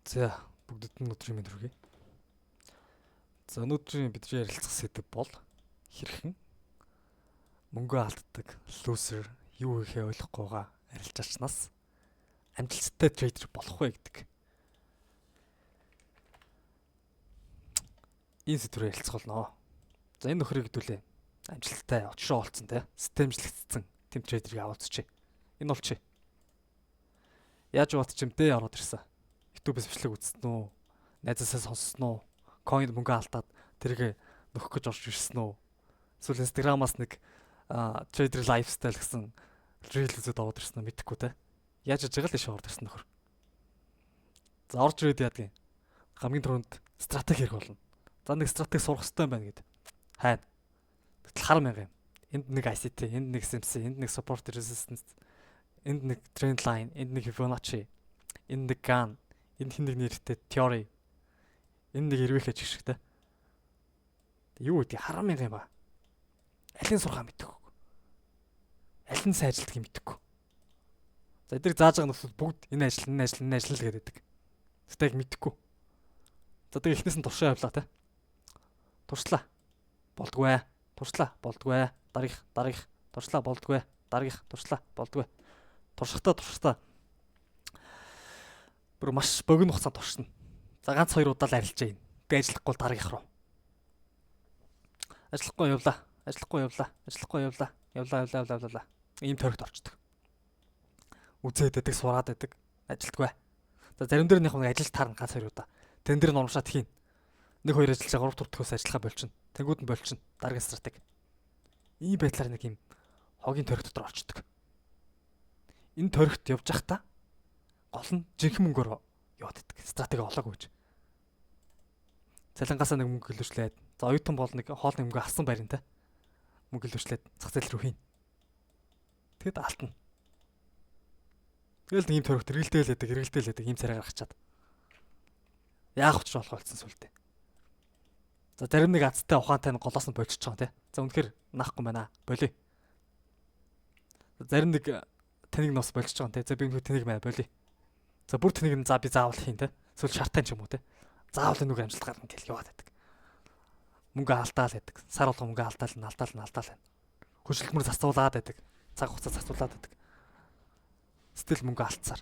За бүгдэд нь өдрийн мэнд хүргэе. За өнөөдрийн бидний ярилцах сэдэв бол хэрхэн мөнгө алддаг лүүсер юу ихээ ойлгохгүйгаа арилжаачнаас амжилттай трейдер болох вэ гэдэг. Энэ сэдвээр ярилцах болно. За энэ нөхрийг хэдүүлээ амжилттай очроо олцсон те системжлэгдсэн тэм трейдерийг аваадчихъя. Энэ бол чи. Яаж бат чимтэй ороод ирсэн. YouTube-с бичлэг үзсэн үү? Найзаасаа сонссон уу? Coin мөнгө алдаад тэрийг нөхөх гэж орж ирсэн үү? Эсвэл Instagram-аас нэг trader lifestyle гэсэн reel үзээд ороод ирсэн үү мэдэхгүй те. Яаж яж байгаа л иш ороод ирсэн нөхөр. За орж ирээд яадаг юм. Хамгийн түрүүнд стратеги хэрэг болно. За нэг стратеги сурах хэрэгтэй юм байна гэдэг. Хайна. Тэгтэл хар мянга юм. Энд нэг ICT, энд нэг SMC, энд нэг support resistance, энд нэг trend line, энд нэг Fibonacci, энд нэг GAN, энд хин нэг нэртэй theory, энд нэг эрвэхэ чигшгтэй. Юу гэдэг харам мянга юм ба. Алин сурхаа мэдэхгүй. Алин сайн ажилтгийг мэдэхгүй. За эдгээр зааж байгаа нөхцөл бүгд энэ ажил л гэдэг. Стек мэдэхгүй. За тэг эхнээс нь туршаа явлаа те. Туршлаа. Болдгүй. Туршлаа. Болдгүй. Дарих. Туршлаа. Болдгүй. Дарих. Туршлаа. Болдгүй. Туршихтаа. Бүр маш богино хугацаанд туршина. За ганц 2 удаа л арилжаа юм. Тэг ажиллахгүй дараагийнх руу. Ажиллахгүй явлаа. Явлаа. Ийм тойрогт орчдөг. Үзээд байдаг, сураад байдаг. Ажилтгүй. За зарим дээр нэг ажил таарна ганц 2 удаа. Тэн дээр нь урамшаад хийн. 1-2 ажиллаж 3 төртгөөс ажиллахаа болчихно. Тэнгүүд нь болчихно. Дараагийн стратеги. Ийм байдлаар нэг юм хогийн тойрог дотор орчдөг. Энэ тойрогт явж байхдаа гол нь жинхэнэ мөнгөөр яваад байдаг. Стратеги олоогүй гэж. Цалингаасаа нэг мөнгө хөлөвчлээд, за оюутан бол нэг хоолны мөнгө авсан барин те. Мөнгө хөлөвчлээд зах зээл рүү хийн. Тэгэд алтна. Тэгэл нэг юм тойрогт эргэлдээл ийм царай гаргачаад. Яах учраа болох болсон сүлдээ. За зарим нэг азтай ухаантай нь голоос нь болчихж байгаа те. За үнэхээр наахгүй байна. Болиё. Зарим нэг тэнийг нус болчихж байгаа те. За би үнэхээр тэнийг маа болиё. За бүр тэнийг нь за би заавал хийн те. Эсвэл шарттай ч юм уу те. Заавал энэ үг амжилт гаргана гэж яваад байдаг. Мөнгө алдаал байдаг. Сар болгон мөнгө алдаал байна. Хөшөлтмөр засуулаад байдаг. Цаг хугацаа засуулаад байдаг. Стил мөнгө алдсаар.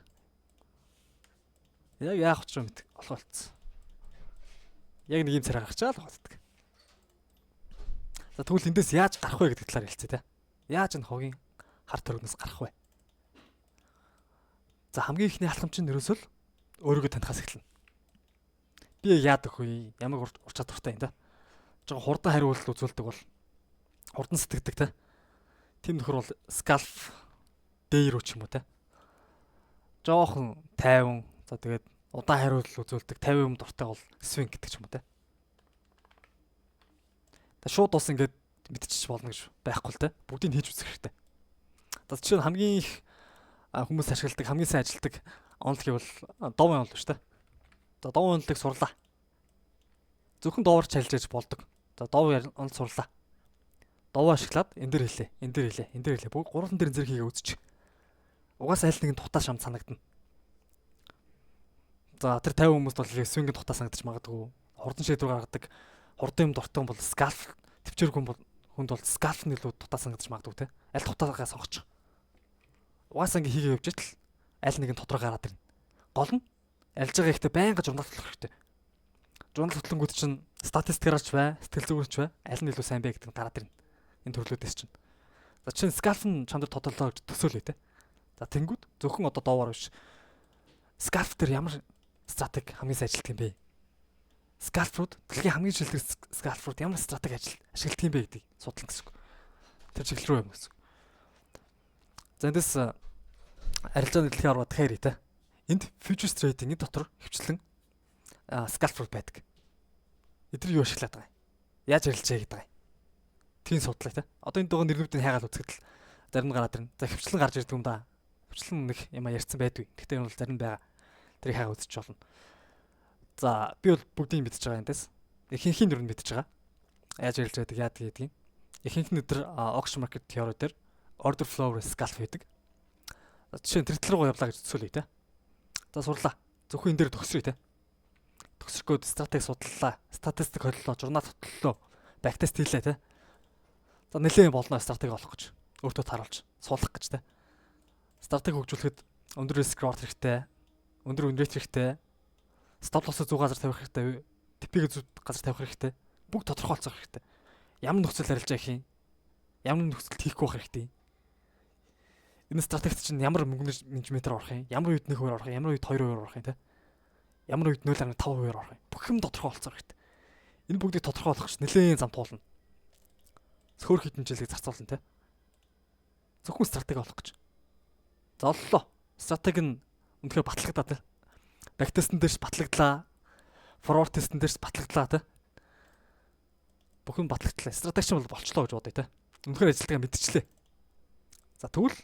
Яг яах учраа мэд олох болцсон. Яг нэг юм царай гаргачаа л боддог. За тэгвэл эндээс яаж гарах вэ гэдэг талаар хэлцээ те. Яаж энэ хогийн хар төрөгнөөс гарах вэ? За хамгийн ихний алхамч нь ерөөсөө л өөрийгөө танихаас эхэлнэ. Би яадаг вэ? Ямар ур чадвартай юм да? Жон хурдан хариулт үзүүлдэг бол хурдан сэтгэдэг те. Тим нөхөр бол scalp дээр ч юм уу те. Жохон тайван. За тэгээд удаан хариулт үзүүлдэг 50% дуртай бол swing гэдэг ч юм уу те. Та шууд ус ингээд мэдчихэж болно гэж байхгүй л те. Бүгдийг хийж үзэх хэрэгтэй. За чинь хамгийн их хүмүүс ашигладаг, хамгийн сайн ажилтдаг онлог бол довын онлог шүү дээ. За довын онлог сурлаа. Зөвхөн довоор чалжээж болдог. За довын онлог сурлаа. Довоо ашиглаад энэ дээр хэлээ. Бүгд гурван дээр зэрэг хийгээ үзчих. Угаасаа аль нэгэн тухтаа шам санагдана. За тэр 50 хүмүүст бол свингийн тухтаа санагдаж магадгүй. Хурдан шийдвэр гаргадаг, хурдан юм дуртай хүн бол scalp, төвчээргүй хүнд бол scalp нэлээд тухтаа санагдаж магадгүй те. Аль тухтаагаа сонгочих. Угаасаа ингэ хийгээ явж итэл аль нэгэн дотроо гараад ирнэ. Гол нь альж байгаа ихтэй байнга журнал тотлох хэрэгтэй. Журнал тотлонгууд чинь статистикаарч бай, сэтгэл зүгээрч бай, аль нь илүү сайн бэ гэдэг нь гараад ирнэ. Энэ төрлүүдээс чинь. За чинь scalp нь чамд тотлоо гэж төсөөлөө те. За тэнгүүд зөвхөн одоо доовор биш. Scalp дээр ямар стратеги хамгийн сайн ажилтдаг юм бэ? Scalp-рууд дэлхийн хамгийн шилдэг scalp-рууд ямар стратеги ашигладаг юм бэ гэдгийг судлах гэсэн үг. Тэр чиглэл рүү юм гэсэн. За эндээс арилжааны дэлхийн арга дахиад ирээ те. Энд futures trading-ийн дотор хвчлэн scalp-рууд байдаг. Эдгээр юу ашиглаад байгаа юм? Яаж арилжаа гэдэг юм? Тийм судлаа те. Одоо энэ дугаар нэрнүүдийн хайгаал үзэхэд л зарим нь гараад ирнэ. За хвчлэн гарч ирдэг юм да. Хвчлэн нэг юм ярьсан байдгүй. Гэхдээ энэ бол зарим байгаа. Тэрийг хайгаа үзэж болно. За би бол бүгдийг мэдчихэж байгаа эндээс. Ихэнхийн дөрөнд мэдчихэж байгаа. Яаж арилж байдаг, яадаг гэдгийг. Ихэнх нь өдөр auction market theory дээр order flow scalp хийдэг. Жишээ нь тэр тал руу явлаа гэж төсөөлөе те. За сурлаа. Зөвхөн энэ дээр төгсрөе те. төгсгөөд стратеги судлаа, статистик холлоо, журнал хөтлөлөө, бактест хийлээ те. За нэлээд болно стратеги олох гэж. Өөртөө таруулж, суулгах гэж те. Стратеги хөгжүүлэхэд өндөр риск рeward хэрэгтэй, өндөр win rate хэрэгтэй, stop loss-ыг зөв газар тавих хэрэгтэй, TP-г зөв газар тавих хэрэгтэй. Бүгд тодорхойлцох хэрэгтэй. Ямар нөхцөл арилжаа гэх юм? Ямар нөхцөлд хийхгүй байх хэрэгтэй. Энэ стратегт чинь ямар мөнгө менежментээр орох юм? Ямар үед 1% орох юм? Ямар үед 2% орох юм те? Ямар үед 0.5% орох юм? Бүх юм тодорхойлцох хэрэгтэй. Энэ бүгдийг тодорхойлох гэж нэлээд зам туулна. Цөөхөр хитэмжлэгийг зарцуулна те. Зөвхөн стратеги олох гэж. За оллоо. Стратеги нь үнэхээр батлагдлаа те. Бактестэн дээрс батлагдлаа. Forward тестэн дээрс батлагдлаа те. Бүхэн батлагдлаа. Стратеги чинь бол болчлоо гэж бодъё те. Үнэхээр ажилтгаа мэдчихлээ. За тэгвэл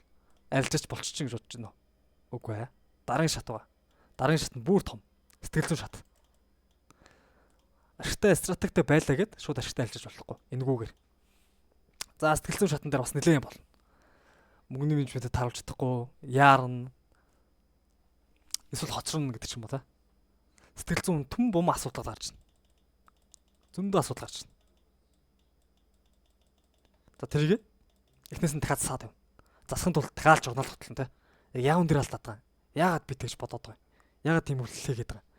арилжаач болчих гэж бодож байна уу? Үгүй ээ. Дараагийн шат байгаа. Дараагийн шат нь бүр том. Сэтгэл зүйн шат. Ашигтай стратегтэй байлаа гэд шууд ашигтай арилжаач болохгүй. Энэгүүгээр. За сэтгэл зүйн шатн дээр бас нэлээд болно. Мөнгөний менежментэд тааруулж чадахгүй, яарна. Эсвэл хоцорно гэдэг ч юм уу та. Сэтгэл зүйн түн бум асуудал гарч ирнэ. Зөндөө асуудал гарч ирнэ. За тэрийг эхнээс нь дахиад саад байна. Засахын тулд дахиад журнал хөтлөн те. Яавн дээр алдаад байгаа. Яагаад би тэгж бодоод байгаа юм? Яагаад тийм үйлчлээ гээд байгаа юм?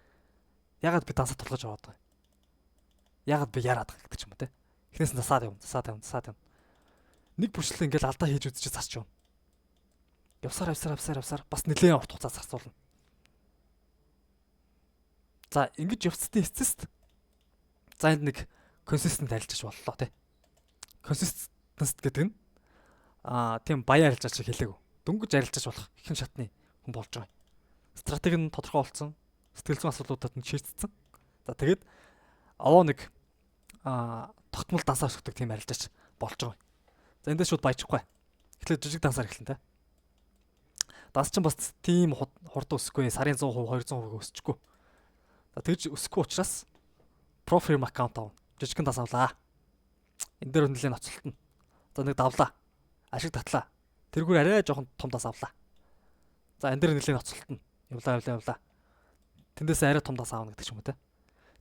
Яагаад би дансаа тулгаж аваад байгаа юм? Яагаад би яарад байгаа гэдэг ч юм уу те. Эхнээс нь засаад явна. Нэг бүрчлээ ингээл алдаа хийж үзчих засч явна. Явсаар бас нэлээд урт хугацаа зарцуулна. За ингэж явцдын эцэст за энд нэг консистент арилжаач боллоо те. Консистенс гэдэг нь тийм баян арилжаач хэлээгүү. Дөнгөж арилжаач болох ихэнх шатны хүн болж байгаа. Стратеги нь тодорхойлцсон, сэтгэл зүйн асуудлуудад нь шийдсэн. За тэгээд овоо нэг тогтмол дансаар өсгдөг тийм арилжаач болж байгаа. За эндээс шууд баяжихгүй. Эхлээд жижиг дансаар эхэлнэ те. Данс чинь бас тийм хурд өсөхгүй, сарын 100%, 200% өсчихгүй. За тэгж өсөхгүй учраас Pro Firm аккаунт авна. Жижигхэн данс авлаа. Энд дээр нэлээд ноцолтно. За нэг давлаа. Ашиг татлаа. Тэргээр арай жоохон том данс авлаа. За энэ дээр нэлээд ноцолтно. Явлаа. Тэндээс арай том данс аавна гэдэг ч юм уу те.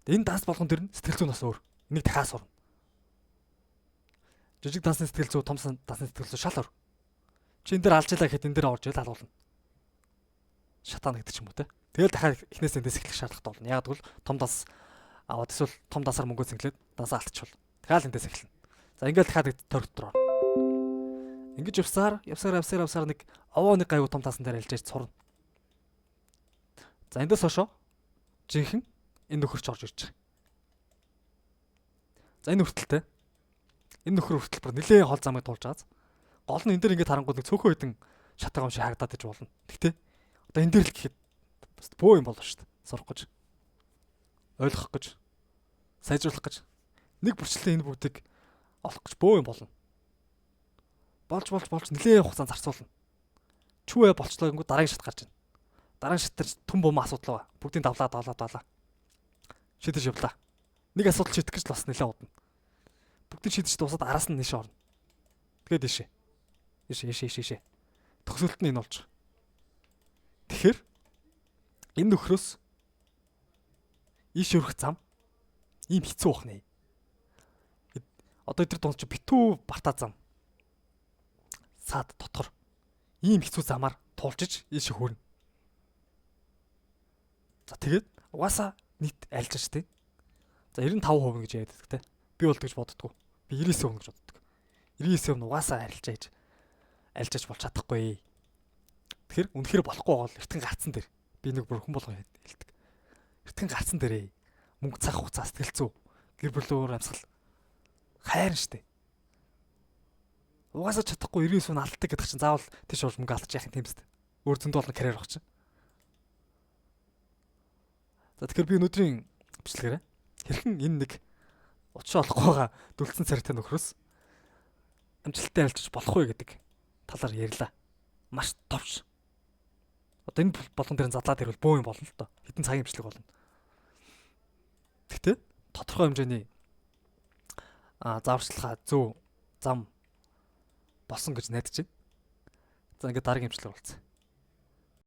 Энэ данс болгон дэр нь сэтгэл зүйн бас өөр. Энийг дахиад сурна. Жижиг дансны сэтгэл зүй, том дансны сэтгэл зүй шал өөр. Чи энэ дээр алж ялаа гэхэд энэ дээр орж ил алуулна. Шатаана гэдэг ч юм уу те. Тэгэл дахиад эхнээс эндээс эхлэх шаардлагатай болно. Яг гэвэл том данс аваад эсвэл том дансаар мөнгө зинглээд дансаа алдчихвал. Дахиад эндээс эхэлнэ. За ингээл дахиад төр орно. Ингэж явсаар нэг овоо нэг гайгүй том дансан дээр хэлжээж сурна. За эндээс хойшоо жинхэнэ энэ нөхөрч орж ирж байгаа. За энэ хүртэлтэй. Энэ нөхөр хүртэл бүр нэлээд хол замыг туулж байгааз. Гол нь энэ дээр ингээд харангуй нэг цөөхөн хэдэн шатгаа юм шиг харагдаад иж болно. Тэгтээ одоо энэ дээр л гэхэд бөө юм болов шүү дээ. Сурах гэж, ойлгох гэж, сайжруулах гэж нэг бүрчлээ энэ бүгдийг олох гэж бөө юм болно. Болж нэлээд хугацаанд зарцуулна. Чүвэ болчлоо гингүү дараагийн шат гарч ийн. Дараагийн шат дээр түн бум асуудал байгаа. Бүгдийг давлаа. Шийдэж явлаа. Нэг асуудал шийдэх гэж л бас нэлээд удана. Бүгдийг шийдэж дуусаад араас нь нэшээ орно. Тэгээд ийшээ. Төгсөлт нь энэ болж байгаа. Тэгэхээр энэ нөхрөөс ийш өрөх зам ийм хэцүү бахнэ. Одоо эдгээр дунд чи битүү бартаа зам. Саад дотор ийм хэцүү замаар туулчиж ийш хөрнө. За тэгээд угаасаа нийт альжаач тий. За 95% гэж яриад байдаг те. Би бол тэгж боддгоо. Би 99% гэж боддог. 99% нь угаасаа альжаач болж чадахгүй. Тэгэхээр үнэхээр болохгүй бол эртхэн гарцсан дээр. Би нэг бүрхэн болгоо хэлдэг. Эртхэн гарцсан дээрээ мөнгө цаг хугацаа сэтгэл зүй гэр бүлийн амьсгал хайрн штэ. Угаасаа чадахгүй 99% нь алддаг гэдэг чинь заавал тийш орж мөнгө алдчих яах юм тийм штэ. Өөр зөндөө болно карьер авах чинь. За тэгэхээр би өнөөдрийн бичлэгээр хэрхэн энэ нэг учраа олохгүй байгаа дүлцэн царайтай нөхрөөс амжилттай альчиж болох вэ гэдэг талаар ярьлаа. Маш товч. Одоо энэ болгон дээр задлаад ирвэл бөө юм болно л доо. Хэдэн цагийн бичлэг болно. Гэхдээ тодорхой хэмжээний зааварчилгаа зөв зам болсон гэж найдаж байна. За ингээд дараагийн бичлэг болцсон.